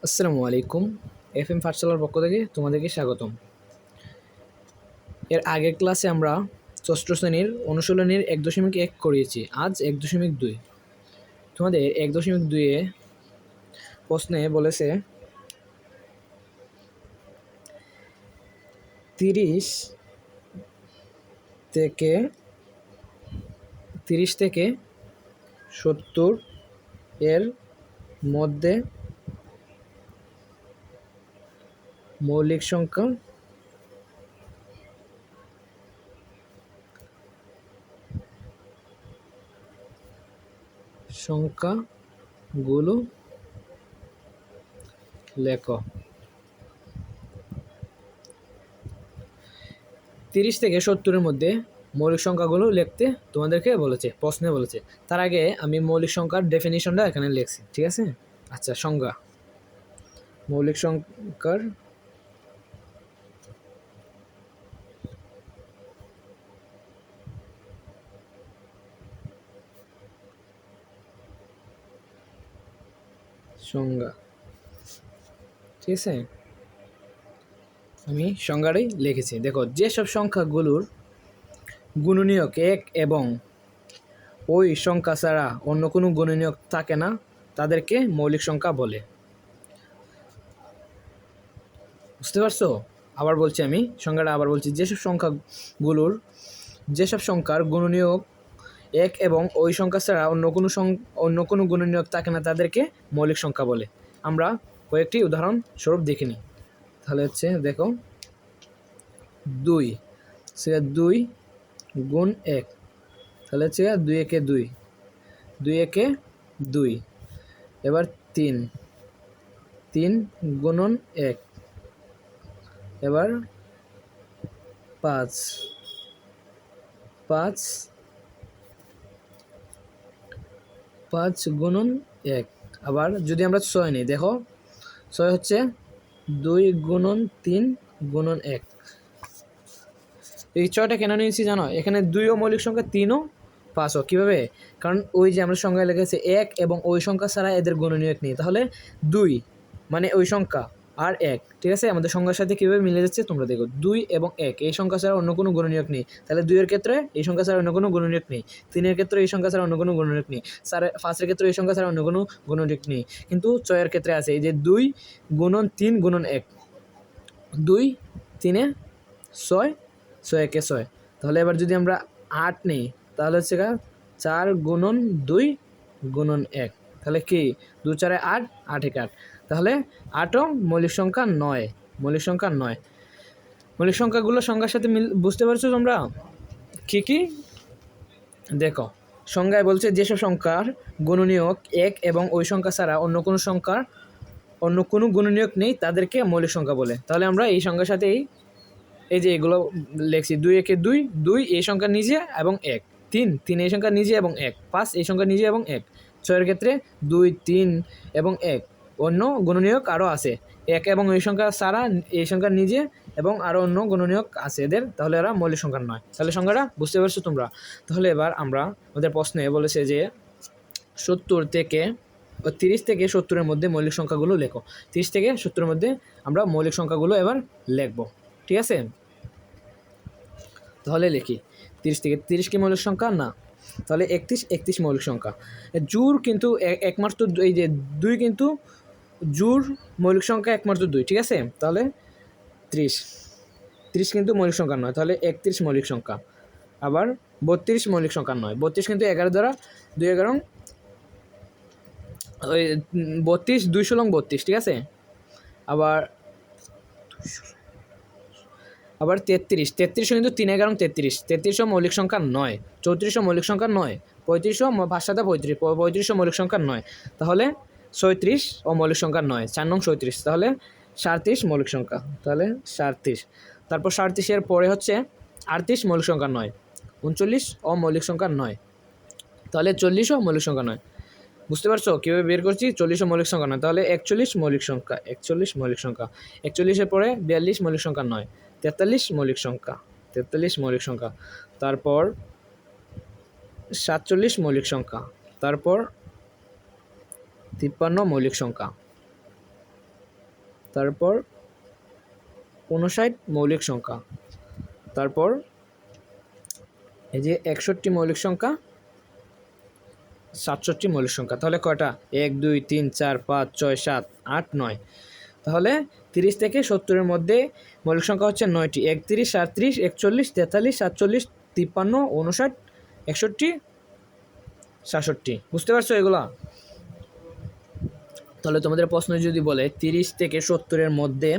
আসসালামু আলাইকুম। এফএম পাঠশালার পক্ষ থেকে তোমাদেরকে স্বাগতম। এর আগের ক্লাসে আমরা ষষ্ঠ শ্রেণীর অনুশীলনীর 1.1 করিয়েছি। আজ 1.2। তোমাদের 1.2-এ প্রশ্নে বলেছে 30 থেকে 70 এর মধ্যে মৌলিক সংখ্যাগুলো লেখো। 30 থেকে 70-এর মধ্যে মৌলিক সংখ্যাগুলো লিখতে তোমাদেরকে বলেছে, প্রশ্নে বলেছে। তার আগে আমি মৌলিক সংখ্যার ডেফিনিশনটা এখানে লিখছি, ঠিক আছে? আচ্ছা, সংজ্ঞা। মৌলিক সংখ্যার সংজ্ঞা, ঠিক আছে? আমি সংজ্ঞাটাই লিখেছি। দেখো, যেসব সংখ্যাগুলোর গুণনীয়ক 1 এবং ওই সংখ্যা ছাড়া অন্য কোনো গুণনীয়ক থাকে না তাদেরকে মৌলিক সংখ্যা বলে। বুঝতে পারছো? আবার বলছি, আমি সংজ্ঞাটা আবার বলছি। যেসব সংখ্যার গুণনীয়ক 1 এবং ওই সংখ্যা ছাড়া অন্য কোনো গুণনীয়ক থাকে না তাদেরকে মৌলিক সংখ্যা বলে। আমরা কয়েকটি উদাহরণ স্বরূপ দেখে নিই। তাহলে হচ্ছে দেখো, 2 সেটা 2 গুণ 1, তাহলে হচ্ছে 2 একে 2, 2 একে 2। এবার 3 গুণন 1, এবার 5 গুণন 1। আবার যদি আমরা 6 নিই, দেখো 6 হচ্ছে 2 গুণন 3 গুণন 1। এই 6টা কেন নিয়েছি জানো? এখানে 2ও মৌলিক সংখ্যা, 3ও 5ও। কীভাবে? কারণ ওই যে আমরা সংখ্যায় লিখেছি 1 এবং ওই সংখ্যা ছাড়া এদের গুণনীয়ক নেই। তাহলে 2 মানে ওই সংখ্যা আর 1, ঠিক আছে? আমাদের সংখ্যার সাথে কীভাবে মিলে যাচ্ছে তোমরা দেখো। 2 এবং 1 এই সংখ্যা ছাড়া অন্য কোনো গুণনীয়ক নেই। তাহলে 2 এর ক্ষেত্রে এই সংখ্যা ছাড়া অন্য কোনো গুণনীয়ক নেই। 3 এর ক্ষেত্রে এই সংখ্যা ছাড়া অন্য কোনো গুণনীয়ক নেই। 5 এর ক্ষেত্রে এই সংখ্যা ছাড়া অন্য কোনো গুণনীয়ক নেই। কিন্তু 6 এর ক্ষেত্রে আছে এই যে 2 গুণন 3 গুণন 1। 2 3 6, 6 একে 6। তাহলে এবার যদি আমরা 8 নিই, তাহলে হচ্ছে 4 গুণন 2 গুণন 1। তাহলে কি 2 4 8, 8 একে 8। তাহলে 8ও মৌলিক সংখ্যা 9। মৌলিক সংখ্যা 9। মৌলিক সংখ্যাগুলো সংখ্যার সাথে বুঝতে পারছো তোমরা কী কী? দেখো, সংজ্ঞায় বলছে যেসব সংখ্যার গুণনীয়ক 1 এবং ওই সংখ্যা ছাড়া অন্য কোনো গুণনীয়ক নেই তাদেরকে মৌলিক সংখ্যা বলে। তাহলে আমরা এই সংখ্যার সাথেই এই যে এগুলো লেখছি। 2 একে 2, 2 এই সংখ্যা নিজে এবং 1। 3 এই সংখ্যা নিজে এবং 1। 5 এই সংখ্যা নিজে এবং 1। 6 এর ক্ষেত্রে 2 3 এবং 1। অন্য গুণনীয়ক আরও আছে। 1 এবং এই সংখ্যা ছাড়া এই সংখ্যা নিজে এবং আরও অন্য গুণনীয়ক আছে এদের। তাহলে এরা মৌলিক সংখ্যা নয়। তাহলে সংখ্যাটা বুঝতে পারছো তোমরা? তাহলে এবার আমরা আমাদের প্রশ্নে বলেছে যে 30 থেকে 70-এর মধ্যে মৌলিক সংখ্যাগুলো লেখো। 30 থেকে 70-এর মধ্যে আমরা মৌলিক সংখ্যাগুলো এবার লিখব, ঠিক আছে? তাহলে লিখি 30 থেকে 30 কি মৌলিক সংখ্যা? না। তাহলে 31 মৌলিক সংখ্যা। জোড় কিন্তু একমাত্র এই যে 2 কিন্তু জোড় মৌলিক সংখ্যা একমাত্র 2, ঠিক আছে? তাহলে 30 কিন্তু মৌলিক সংখ্যা নয়। তাহলে 31 মৌলিক সংখ্যা। আবার 32 মৌলিক সংখ্যা নয়। 32 কিন্তু 11 দ্বারা 2 11 ওই 32 2 ষোলং 32, ঠিক আছে? আবার 33 কিন্তু 3 11 33। 33ও মৌলিক সংখ্যা নয়। 34ও মৌলিক সংখ্যা নয়। 35ও 5 7 35, 35ও মৌলিক সংখ্যা নয়। তাহলে 36 ও মৌলিক সংখ্যা নয়। 4 নং 37। তাহলে 37 মৌলিক সংখ্যা। তাহলে 37। তারপর 37-এর পরে হচ্ছে 38 মৌলিক সংখ্যা নয়। 39 ও মৌলিক সংখ্যা নয়। তাহলে 40ও মৌলিক সংখ্যা নয়। বুঝতে পারছো কীভাবে বের করছি? 40ও মৌলিক সংখ্যা নয়। তাহলে 41 মৌলিক সংখ্যা। 41 মৌলিক সংখ্যা। 41-এর পরে 42 মৌলিক সংখ্যা নয়। 43 মৌলিক সংখ্যা। 43 মৌলিক সংখ্যা। তারপর 47 মৌলিক সংখ্যা। তারপর 53 মৌলিক সংখ্যা। তারপর 59 মৌলিক সংখ্যা, তারপর এই যে 61 মৌলিক সংখ্যা, 67 মৌলিক সংখ্যা। তাহলে কয়টা? 1 2 3 4 5 6 7 8 9। তাহলে 30 থেকে 70-এর মধ্যে মৌলিক সংখ্যা হচ্ছে 9টি। 31 37 41 43 47 53 59 61 67। বুঝতে পারছো এগুলা? তাহলে তোমাদের প্রশ্ন যদি বলে 30 থেকে 70-এর মধ্যে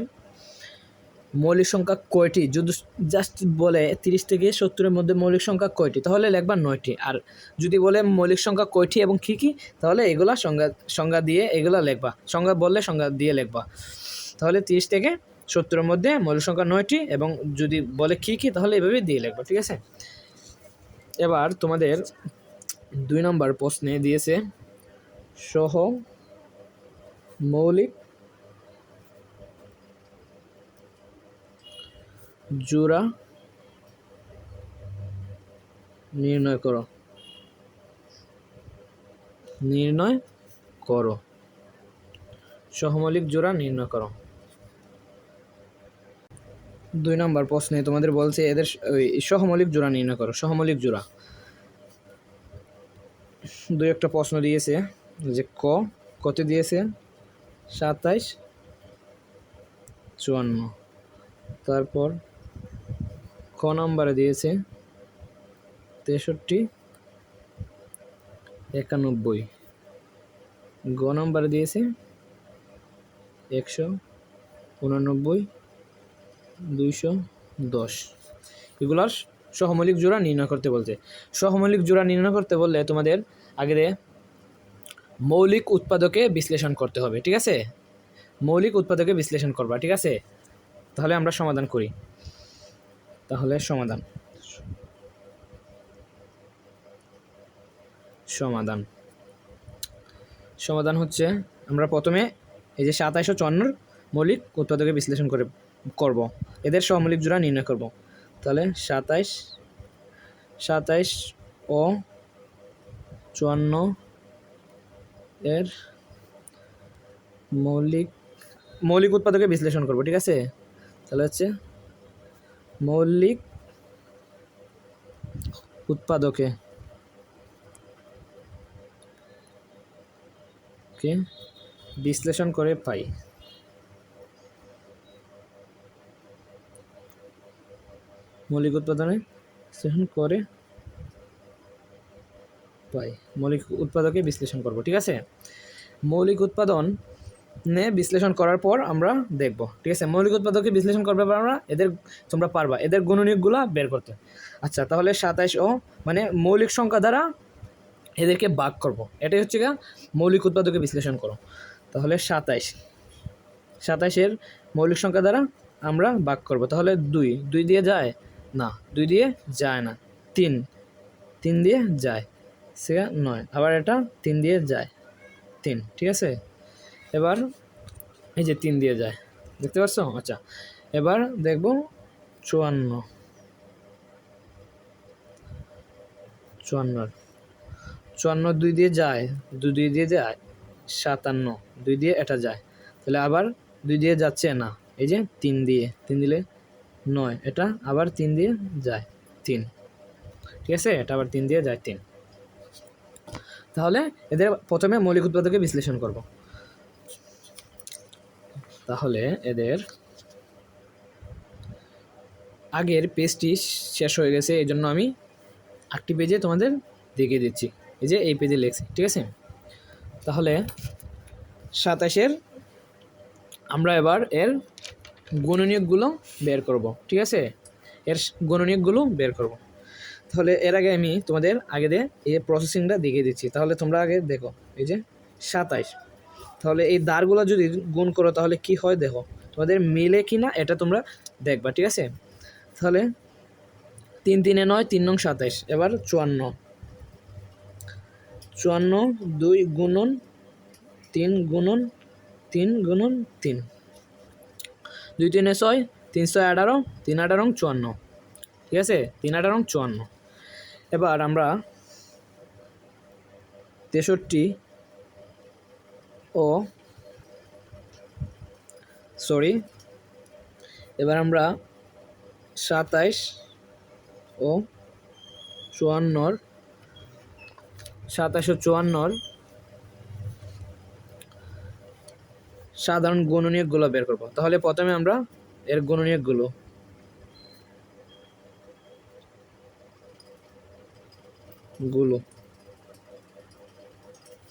মৌলিক সংখ্যা কয়টি, যদি জাস্ট বলে 30 থেকে 70-এর মধ্যে মৌলিক সংখ্যা কয়টি, তাহলে লিখবা 9টি। আর যদি বলে মৌলিক সংখ্যা কয়টি এবং কী কী, তাহলে এগুলা সংজ্ঞা দিয়ে এগুলা লিখবা, সংজ্ঞা বললে সংজ্ঞা দিয়ে লিখবা। তাহলে 30 থেকে 70-এর মধ্যে মৌলিক সংখ্যা 9টি, এবং যদি বলে কী কী, তাহলে এভাবে দিয়ে লিখবা। ঠিক আছে? এবার তোমাদের 2 নম্বর প্রশ্নে দিয়েছে সহ মৌলিক জোড়া নির্ণয় করো। সহমৌলিক জোড়া নির্ণয় করো। 2 নম্বর প্রশ্নে তোমাদের বলছে এদের সহমৌলিক জোড়া নির্ণয় করো। সহমৌলিক জোড়া 2-একটা প্রশ্ন দিয়েছে, যে কত দিয়েছে 27 54, তারপর ক নম্বরে দিয়েছে 63 91, গ নম্বরে দিয়েছে 189 210। এগুলার সহমৌলিক জোড়া নির্ণয় করতে বলছে। সহমৌলিক জোড়া নির্ণয় করতে বললে তোমাদের আগে মৌলিক উৎপাদকে বিশ্লেষণ করতে হবে। ঠিক আছে? মৌলিক উৎপাদকে বিশ্লেষণ করবা। ঠিক আছে? তাহলে আমরা সমাধান করি। তাহলে সমাধান হচ্ছে, আমরা প্রথমে এই যে 27 ও 54 মৌলিক উৎপাদকে বিশ্লেষণ করব, এদের সহমৌলিক জোড়া নির্ণয় করব। তাহলে 27 ও 54 এর মৌলিক উৎপাদকে বিশ্লেষণ করব। ঠিক আছে? তাহলে হচ্ছে মৌলিক উৎপাদকে বিশ্লেষণ করে পাই। মৌলিক উৎপাদনে বিশ্লেষণ করে পাই। মৌলিক উৎপাদকে বিশ্লেষণ করব। ঠিক আছে? মৌলিক উৎপাদনে বিশ্লেষণ করার পর আমরা দেখব। ঠিক আছে? মৌলিক উৎপাদকে বিশ্লেষণ করবে আমরা, তোমরা পারবা এদের গুণনীয়কগুলো বের করতে। আচ্ছা, তাহলে 27 ও মানে মৌলিক সংখ্যা দ্বারা এদেরকে ভাগ করব, এটাই হচ্ছে মৌলিক উৎপাদকে বিশ্লেষণ করো। তাহলে 27-এর মৌলিক সংখ্যা দ্বারা আমরা ভাগ করব। তাহলে 2 দিয়ে যায় না, 2 দিয়ে যায় না, 3 দিয়ে যায়, সেটা 9, আবার এটা 3 দিয়ে যায় 3। ঠিক আছে? এবার এই যে 3 দিয়ে যায়, দেখতে পাচ্ছ? আচ্ছা, এবার দেখব 54 2 দিয়ে যায়, 2 দিয়ে যায় 57, 2 দিয়ে এটা যায়, তাহলে আবার 2 দিয়ে যাচ্ছে না, এই যে 3 দিলে 9, এটা আবার 3 দিয়ে যায় 3। ঠিক আছে? এটা আবার 3 দিয়ে যায় 3। তাহলে এদের প্রথমে মৌলিক উৎপাদকে বিশ্লেষণ করব। তাহলে এদের আগের পেজটি শেষ হয়ে গেছে, এই জন্য আমি আরেকটি পেজে তোমাদের দেখিয়ে দিচ্ছি। এই যে এই পেজে লিখছি। ঠিক আছে? তাহলে 27-এর আমরা এবার এর গুণনীয়কগুলো বের করব। ঠিক আছে? এর গুণনীয়কগুলো বের করব। তাহলে এর আগে আমি তোমাদের এই প্রসেসিংটা দেখিয়ে দিচ্ছি। তাহলে তোমরা আগে দেখো, এই যে 27, তাহলে এই দ্বারগুলো যদি গুণ করো তাহলে কি হয় দেখো, তোমাদের মিলে কি না এটা তোমরা দেখবা। ঠিক আছে? তাহলে 3 3 9, 3 9 27, এবার 54 2 গুণন 3 গুণন 3 গুণন 3, 2 3 6, 3 6 18, 3 18 54। ঠিক আছে? 3 18 54। এবার আমরা 63 ও সরি, এবার আমরা 27 ও 54 সাধারণ গুণনীয়কগুলো বের করব। তাহলে প্রথমে আমরা এর গুণনীয়কগুলো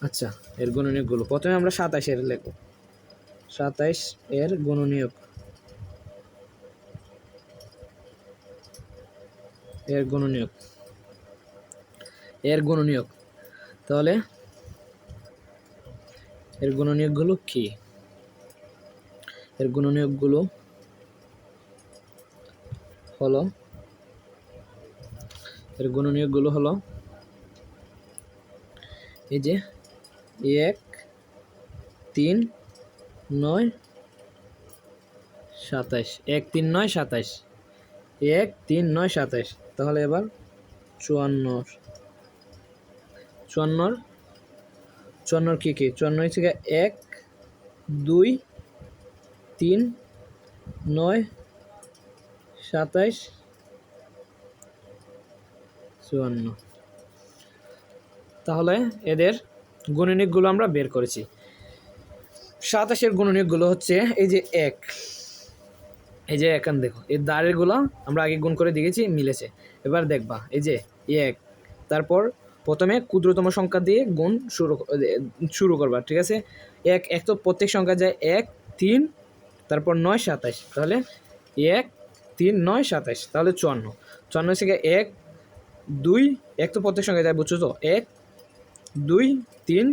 আচ্ছা, এর গুণনীয়কগুলো প্রথমে আমরা 27 এর লিখব। 27 এর গুণনীয়ক, তাহলে এর গুণনীয়কগুলো কি? এর গুণনীয়কগুলো হলো এই যে 1 3 9 27, 1 3 9 27, 1 3 9 27। তাহলে এবার 54 কি কি? 54 হচ্ছে 1 2 3 9 27 54। তাহলে এদের গুণনীয়কগুলো আমরা বের করেছি। 27 এর গুণনীয়কগুলো হচ্ছে এই যে 1, এই যে এখান দেখো এই দাঁড়েরগুলো আমরা আগে গুণ করে দেখেছি, মিলেছে। এবার দেখবা এই যে 1, তারপর প্রথমে ক্ষুদ্রতম সংখ্যা দিয়ে গুণ শুরু করবা, ঠিক আছে? 1 তো প্রত্যেক সংখ্যা যায় 1 3, তারপর 9 27, তাহলে 1 3 9 27, তাহলে 54 থেকে 1 2, 1 তো প্রত্যেক সংখ্যা যায়, বুঝছো তো? 1 2 3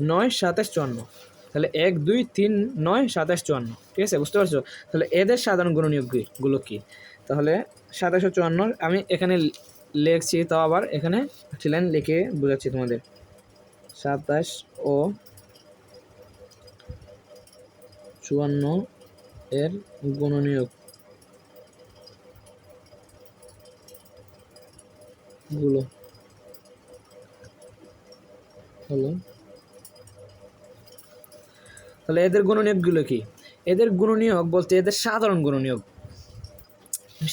9 27 54, তাহলে 1 2 3 9 27 54, ঠিক আছে? বুঝতে পারছো? তাহলে এদের সাধারণ গুণনীয়কগুলো কি? তাহলে 27 ও 54 আমি এখানে লিখছি, তাও আবার এখানে একটি লাইন লিখে বোঝাচ্ছি তোমাদের। 27 ও 54 এর গুণনীয়ক গুলো হলো, তাহলে এদের গুণনীয়কগুলো কি? এদের গুণনীয়ক বলতে এদের সাধারণ গুণনীয়ক,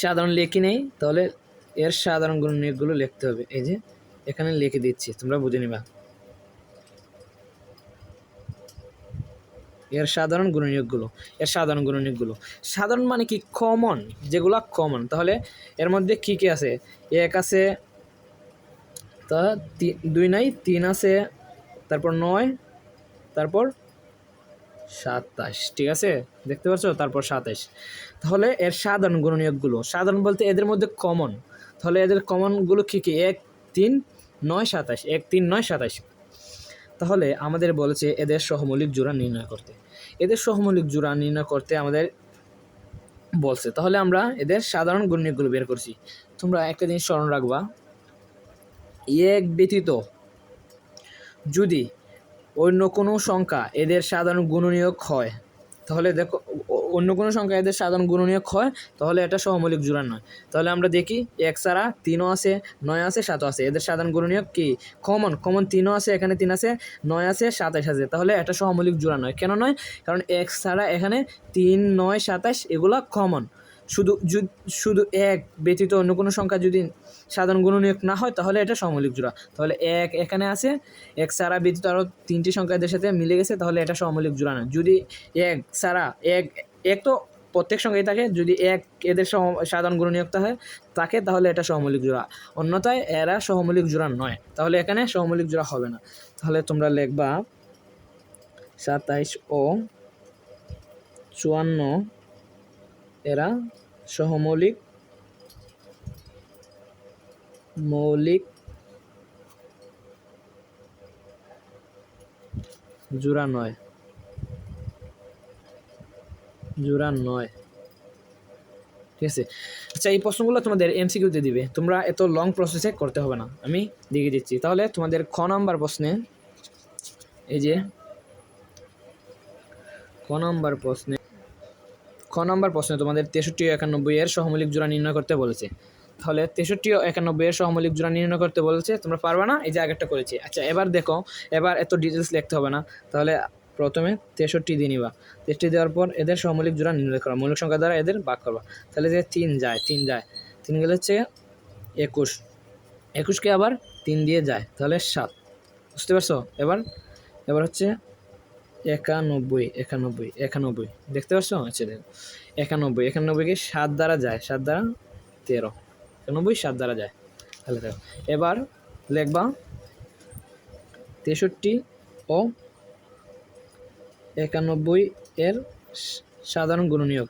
সাধারণ লিখি নেই, তাহলে এর সাধারণ গুণনীয়কগুলো লিখতে হবে। এই যে এখানে লিখে দিচ্ছি, তোমরা বুঝে নিবা। এর সাধারণ গুণনীয়কগুলো, সাধারণ মানে কি? কমন, যেগুলো কমন। তাহলে এর মধ্যে কি কি আছে? 1 আছে, তা 2 নাই, 3 আছে, তারপর 9, তারপর 27, ঠিক আছে? দেখতে পাচ্ছ? তারপর 27। তাহলে এর সাধারণ গুণনীয়কগুলো, সাধারণ বলতে এদের মধ্যে কমন। তাহলে এদের কমনগুলো কি কি? 1 3 9 27, 1 3 9 27। তাহলে আমাদের বলেছে এদের সহমৌলিক জোড়া নির্ণয় করতে। এদের সহমৌলিক জোড়া নির্ণয় করতে আমাদের বলছে। তাহলে আমরা এদের সাধারণ গুণনীয়কগুলো বের করছি। তোমরা একটা জিনিস স্মরণ রাখবা, 1 ব্যতীত যদি অন্য কোনো সংখ্যা এদের সাধারণ গুণনীয়ক হয়, তাহলে দেখো অন্য কোনো সংখ্যা এদের সাধারণ গুণনীয়ক হয়, তাহলে এটা সহমৌলিক জোড়া নয়। তাহলে আমরা দেখি 1 ছাড়া 3ও আছে, 9 আছে, 7ও আছে, এদের সাধারণ গুণনীয়ক কি? কমন 3ও আছে, এখানে 3 আছে, 9 আছে, 27 আছে, তাহলে এটা সহমৌলিক জোড়া নয়। কেন নয়? কারণ 1 ছাড়া এখানে 3 9 27 এগুলো কমন। শুধু 1 ব্যতীত অন্য কোনো সংখ্যা যদি সাধারণ গুণনীয়ক না হয়, তাহলে এটা সহমৌলিক জোড়া। তাহলে 1 এখানে আছে, 1 ছাড়া ব্যতীত আরও 3টি সংখ্যা এদের সাথে মিলে গেছে, তাহলে এটা সহমৌলিক জোড়া না। যদি 1 ছাড়া 1 তো প্রত্যেক সংখ্যায় থাকে, যদি 1 এদের সাধারণ গুণনীয়ক থাকে, তাহলে এটা সহমৌলিক জোড়া। অন্যথায় এরা সহমৌলিক জোড়া নয়, তাহলে এখানে সহমৌলিক জোড়া হবে না। তাহলে তোমরা লিখবা 27 ও 54 এরা সহমৌলিক জোড়া নয়, ঠিক আছে? আচ্ছা, এই প্রশ্নগুলো তোমাদের এমসিকিউতে দিবে, তোমরা এত লং প্রসেসে করতে হবে না, আমি দেখিয়ে দিচ্ছি। তাহলে তোমাদের খ নাম্বার প্রশ্নে, এই যে খ নাম্বার প্রশ্নে তোমাদের 63 ও 91 এর সহমৌলিক জোড়া নির্ণয় করতে বলেছে। তাহলে 63 ও 91 এর সহমৌলিক জোড়া নির্ণয় করতে বলেছে, তোমরা পারবে না, এই যে আগেরটা করেছি। আচ্ছা, এবার দেখো, এবার এত ডিটেলস লিখতে হবে না। তাহলে প্রথমে 63 দিয়ে নিবা, 63 দেওয়ার পর এদের সহমৌলিক জোড়া নির্ণয় করা, মৌলিক সংখ্যা দ্বারা এদের ভাগ করবা। তাহলে যে 3 যায়, 3 গেলে হচ্ছে 21, 21কে আবার 3 দিয়ে যায়, তাহলে 7। বুঝতে পারছো? এবার হচ্ছে 91 দেখতে পাচ্ছ? আচ্ছা দেখো 91কে 7 দ্বারা যায়, 7 দ্বারা 13, 91 7 দ্বারা যায়। তাহলে দেখো এবার লিখবা 63 ও 91 এর সাধারণ গুণনীয়ক।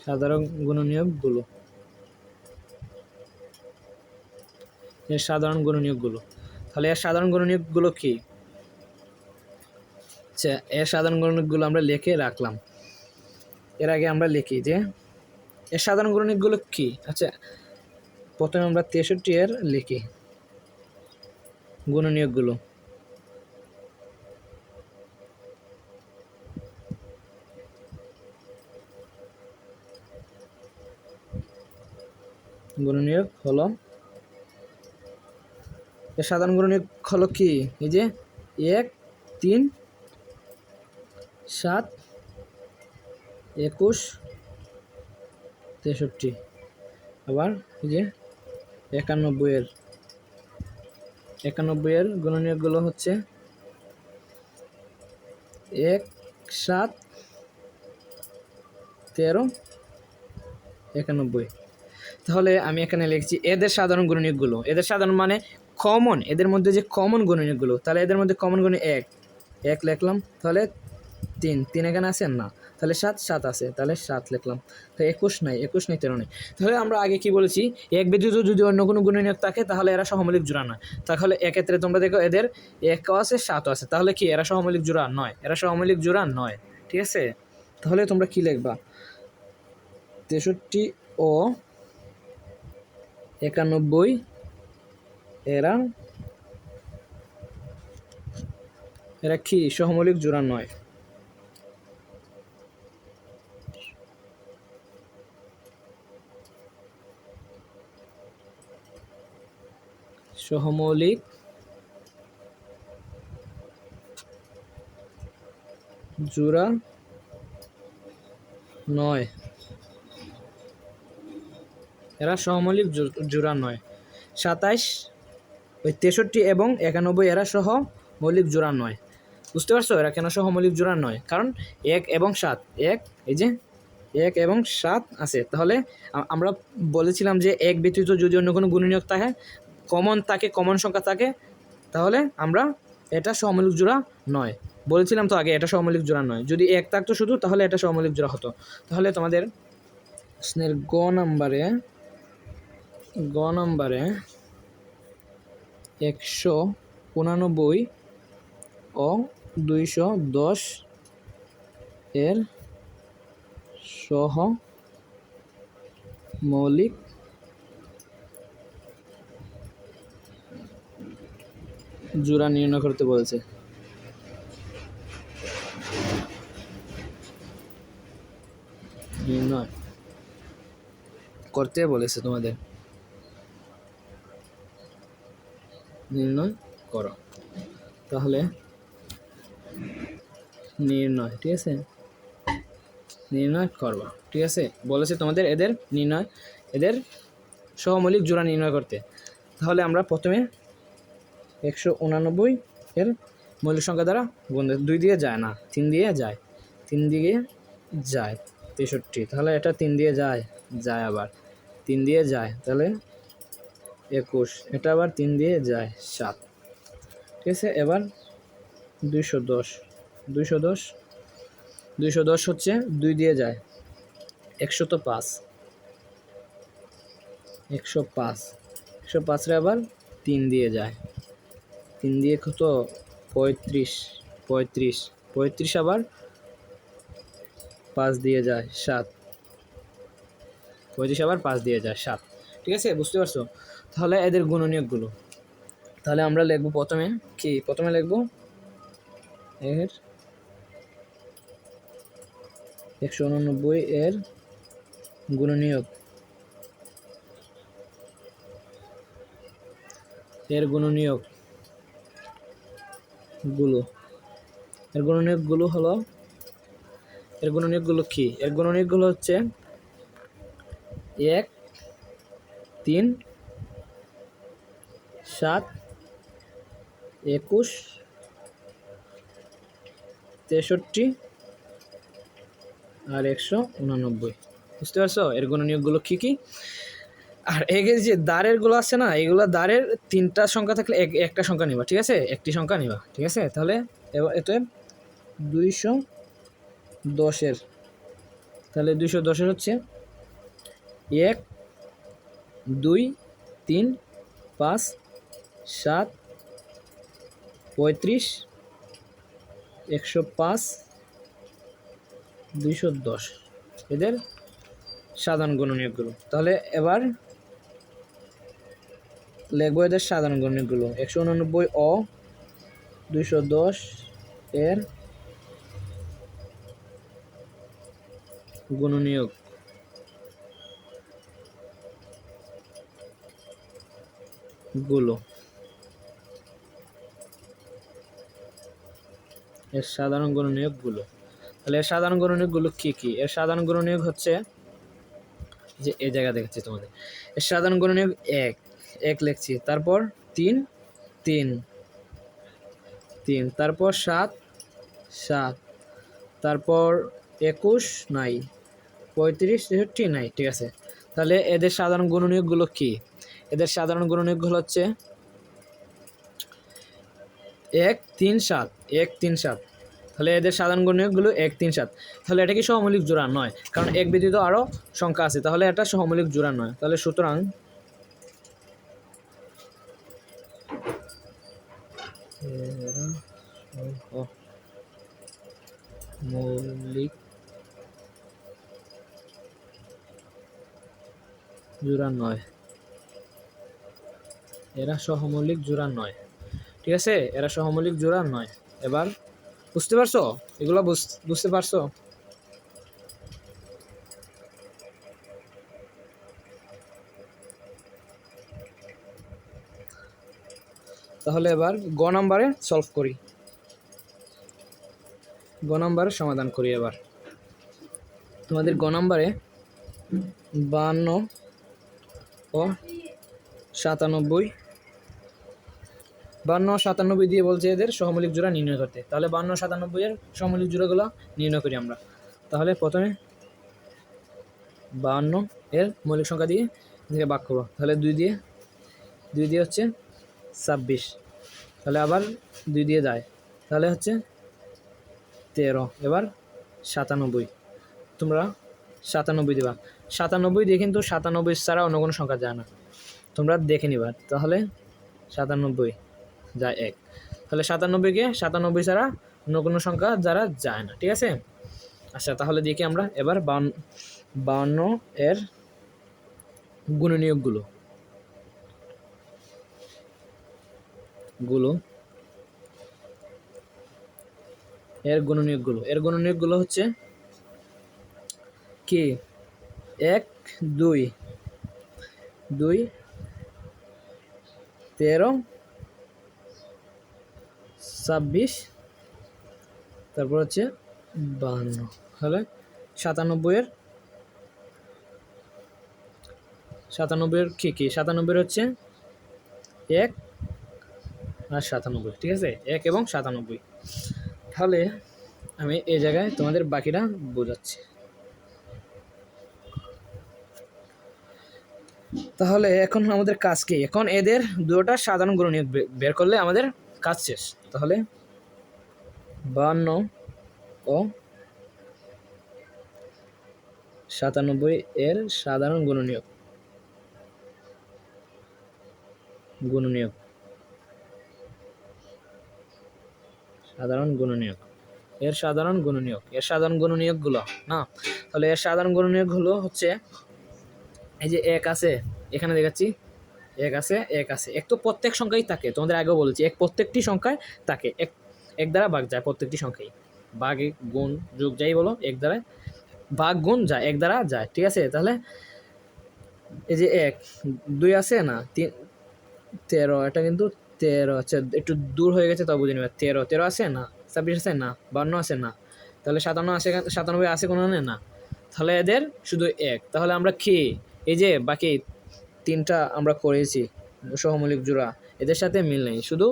সাধারণ গুণনীয়কগুলো, এর সাধারণ গুণনীয়কগুলো। তাহলে এর সাধারণ গুণনীয়কগুলো কি? আচ্ছা, এর সাধারণ গুণনীয়কগুলো আমরা লিখে রাখলাম। এর আগে আমরা লিখি যে এর সাধারণ গুণনীয়কগুলো কি। আচ্ছা, প্রথমে আমরা 63 এর লিখি গুণনীয়কগুলো। গুণনীয়ক হলো, এর সাধারণ গুণনীয়ক হলো কি? এই যে 1 3 7 21 63, আবার এই যে 91 এর গুণনীয়কগুলো হচ্ছে 1 7 13 91। তাহলে আমি এখানে লিখছি এদের সাধারণ গুণনীয়কগুলো, এদের সাধারণ মানে কমন, এদের মধ্যে যে কমন গুণনীয়কগুলো। তাহলে এদের মধ্যে কমন গুণ 1 লিখলাম, তাহলে 3 এখানে আছে না, তাহলে 7 আছে, তাহলে 7 লিখলাম। তো 21 নাই, 13 নেই। তাহলে আমরা আগে কি বলেছি, এক ব্যতীত যদি অন্য কোনো গুণনীয়ক থাকে তাহলে এরা সহমৌলিক জোড়া নয়। তাহলে এক্ষেত্রে তোমরা দেখো এদের 1 আছে 7 আছে, তাহলে কি এরা সহমৌলিক জোড়া নয়, এরা সহমৌলিক জোড়া নয়। ঠিক আছে? তাহলে তোমরা কি লিখবা, 63 ও 91 এরা কি সহমৌলিক জোড়া নয়। সহমৌলিক জোড়া নয়, এরা সহমৌলিক জোড়া নয়। 27 ওই 63 এবং 91 এরা সহমৌলিক জোড়া নয়। বুঝতে পারছো এরা কেন সহমৌলিক জোড়া নয়? কারণ 1 এবং 7, এই যে 1 এবং 7 আছে। তাহলে আমরা বলেছিলাম যে এক ব্যতীত যদি অন্য কোনো গুণনীয়ক থাকে, কমন সংখ্যা থাকে, তাহলে আমরা এটা সহমৌলিক জোড়া নয় বলেছিলাম তো আগে, এটা সহমৌলিক জোড়া নয়। যদি 1 থাকতো শুধু, তাহলে এটা সহমৌলিক জোড়া হতো। তাহলে তোমাদের প্রশ্নের গ নম্বরে 189 ও 210 এর সহমৌলিক জোড়া নির্ণয় করতে বলেছে। নির্ণয় করতে বলেছে তোমাদের, নির্ণয় করো। তাহলে নির্ণয়, ঠিক আছে, নির্ণয় করবা। ঠিক আছে, বলেছে তোমাদের এদের সহমৌলিক জোড়া নির্ণয় করতে। তাহলে আমরা প্রথমে 189 এর মৌলিক সংখ্যা দ্বারা গুণ, 2 দিয়ে যায় না, 3 দিয়ে যায়, 3 দিয়ে যায় 63, তাহলে এটা 3 দিয়ে যায়, আবার 3 দিয়ে যায়, তাহলে 21, এটা আবার 3 দিয়ে যায় 7। ঠিক আছে, এবার 210 হচ্ছে 2 দিয়ে যায় 105, 105 রে আবার 3 দিয়ে যায়, 3 দিয়ে কত 35 আবার 5 দিয়ে যায় 7, 35 আবার 5 দিয়ে যায় 7। ঠিক আছে, বুঝতে পারছো? তাহলে এদের গুণনীয়কগুলো, তাহলে আমরা লিখবো প্রথমে লিখবো এর 189 এর গুণনীয়ক, এর গুণনীয়ক গুলো এর গুণনীয়কগুলো হলো এর গুণনীয়কগুলো কি? এর গুণনীয়কগুলো হচ্ছে 1, 3, 7, 21, 63 আর 189। বুঝতে পারছো এর গুণনীয়কগুলো কি কি? আর এই যে দাঁড়ের গুলো আছে না, এগুলো দাঁড়ের 3টা সংখ্যা থাকলে একটা সংখ্যা নিবা, ঠিক আছে? একটি সংখ্যা নিবা, ঠিক আছে? তাহলে এতে 210-এর, তাহলে 210-এর হচ্ছে 1, 2, 3, 5, 7, 35, 105, 210 এদের সাধারণ গুণনীয়কগুলো। তাহলে এবার লিখবো এদের সাধারণ গুণনীয়কগুলো। 189 ও 210 এর গুণনীয়ক গুলো, এর সাধারণ গুণনীয়ক গুলো। তাহলে এর সাধারণ গুণনীয়ক গুলো কি কি? এর সাধারণ গুণনীয়ক হচ্ছে যে এই জায়গা দেখাচ্ছি তোমাদের। এর সাধারণ গুণনীয়ক 1 লিখছি, তারপর 3, 3, 3, তারপর 7, 7, তারপর 21 নাই, 35, 63 নাই, ঠিক আছে? তাহলে এদের সাধারণ গুণনীয়কগুলো কি? এদের সাধারণ গুণনীয়কগুলো হচ্ছে 1, 3, 7, 1, 3, 7। তাহলে এদের সাধারণ গুণনীয়কগুলো 1, 3, 7। তাহলে এটা কি সহমৌলিক জোড়া? নয়, কারণ এক ব্যতীত আরও সংখ্যা আছে, তাহলে এটা সহমৌলিক জোড়া নয়। তাহলে সুতরাং মৌলিক জোড়া নয়, এরা সহমৌলিক জোড়া নয়, ঠিক আছে? এরা সহমৌলিক জোড়া নয়। এবার বুঝতে পারছো? এগুলো বুঝতে পারছো? তাহলে এবার গ নাম্বারে সলভ করি, গ নাম্বারে সমাধান করি। এবার তোমাদের গ নাম্বারে 52 ও 97, 52 ও 97 দিয়ে বলছে এদের সহমৌলিক জোড়া নির্ণয় করতে। তাহলে 52 ও 97 এর সহমৌলিক জোড়াগুলো নির্ণয় করি আমরা। তাহলে প্রথমে 52 এর মৌলিক সংখ্যা দিয়ে এদিকে ভাগ করবো। তাহলে 2 দিয়ে হচ্ছে 26, তাহলে আবার 2 দিয়ে যায়, তাহলে হচ্ছে 13। এবার 97, তোমরা 97 দিবা। 97 দিয়ে কিন্তু 97 ছাড়া অন্য কোনো সংখ্যা যায় না, তোমরা দেখে নিবা। তাহলে 97 যায় 1, তাহলে 97-কে 97 ছাড়া অন্য কোনো সংখ্যা যারা যায় না, ঠিক আছে? আচ্ছা, তাহলে দেখি আমরা এবার 52 এর গুণনীয়কগুলো এর গুণনীয়কগুলো হচ্ছে কি? 1, 2, 2, 13, 26, তারপর হচ্ছে 52। তাহলে 97 এর কি কি? 97 হচ্ছে 1 আর 97, ঠিক আছে? 1 এবং 97। তাহলে আমি এই জায়গায় তোমাদের বাকিটা বোঝাচ্ছি। তাহলে এখন আমাদের কাজ কি? এখন এদের দুটোটা সাধারণ গুণনীয়ক বের করলে আমাদের কাজ শেষ। তাহলে 52 ও 97 এর সাধারণ গুণনীয়ক এর সাধারণ গুণনীয়কগুলো না। তাহলে এর সাধারণ গুণনীয়কগুলো হচ্ছে এই যে 1 আছে, এখানে দেখাচ্ছি 1 আছে, 1 আছে। এক তো প্রত্যেক সংখ্যাই থাকে, তোমাদের আগেও বলেছি, এক প্রত্যেকটি সংখ্যায় থাকে। এক দ্বারা ভাগ যায় প্রত্যেকটি সংখ্যাই, ভাগ গুণ যোগ যাই বলো, এক দ্বারা ভাগ গুণ যায়, এক দ্বারা যায়, ঠিক আছে? তাহলে এই যে 1, 2 আছে না, 13, এটা কিন্তু 13, আচ্ছা একটু দূর হয়ে গেছে, তাও বুঝে নেবে। 13 আছে না, 26 আছে না, 52 আছে না, তাহলে 57 আছে, 97 আছে কোনো না, তাহলে এদের শুধু এক। তাহলে আমরা কি এই যে বাকি তিনটা আমরা করেছি সহমৌলিক জোড়া, এদের সাথে মিল নেই, শুধু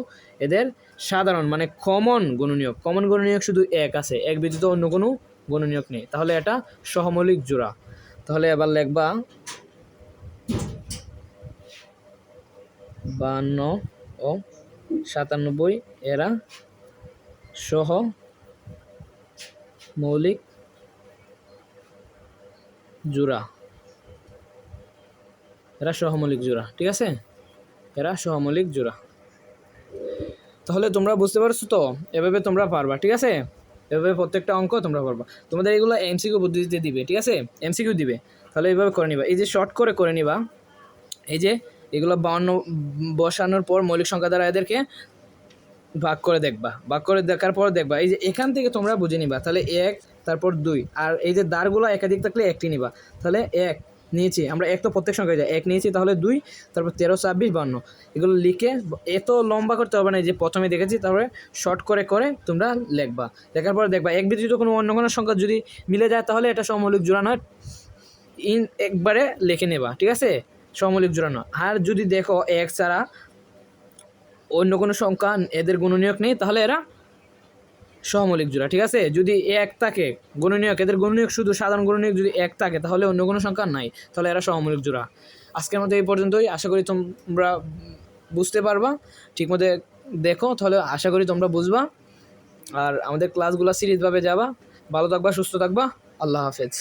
এদের সাধারণ মানে কমন গুণনীয়ক শুধু এক আছে, এক ব্যতীত অন্য কোনো গুণনীয়ক নেই, তাহলে এটা সহমৌলিক জোড়া। তাহলে এবার লিখবা 52 ও 97 এরা সহমৌলিক জোড়া, এরা সহমৌলিক জোড়া, ঠিক আছে, এরা সহমৌলিক জোড়া। তাহলে তোমরা বুঝতে পারছো তো, এভাবে তোমরা পারবা, ঠিক আছে, এভাবে প্রত্যেকটা অঙ্ক তোমরা পারবা। তোমাদের এগুলো এমসিকিউ পদ্ধতিতে দিবে, ঠিক আছে, এমসিকিউ দিবে, তাহলে এইভাবে করে নিবা। এই যে শর্ট করে নিবা, এই যে এগুলো 52 বসানোর পর মৌলিক সংখ্যা দ্বারা এদেরকে ভাগ করে দেখবা, ভাগ করে দেখার পর দেখবা এই যে এখান থেকে তোমরা বুঝে নিবা, তাহলে 1 তারপর 2, আর এই যে দাঁড়গুলো একাধিক থাকলে একটি নিবা, তাহলে 1 নিয়েছি আমরা, 1 তো প্রত্যেক সংখ্যায় যায়, 1 নিয়েছি, তাহলে 2, তারপর 13, 26, 52, এগুলো লিখে এত লম্বা করতে হবে না, যে প্রথমে দেখেছি, তারপরে শর্ট করে তোমরা লিখবা, লেখার পর দেখবা এক ব্যতীত কোনো অন্য কোনো সংখ্যা যদি মিলে যায়, তাহলে এটা সহমৌলিক জোড়া নয়, একবারে লিখে নেবা, ঠিক আছে, সহমৌলিক জোড়া নয়। আর যদি দেখো 1 ছাড়া অন্য কোনো সংখ্যা এদের গুণনীয়ক নেই, তাহলে এরা সহমৌলিক জোড়া, ঠিক আছে। যদি 1 থাকে গুণনীয়ক, এদের গুণনীয়ক শুধু সাধারণ গুণনীয়ক যদি 1 থাকে, তাহলে অন্য কোনো সংখ্যা নাই, তাহলে এরা সহমৌলিক জোড়া। আজকের মতো এই পর্যন্তই, আশা করি তোমরা বুঝতে পারবা, ঠিকমতো দেখো, তাহলে আশা করি তোমরা বুঝবা। আর আমাদের ক্লাসগুলো সিরিজভাবে যাবা। ভালো থাকবা, সুস্থ থাকবা, আল্লাহ হাফেজ।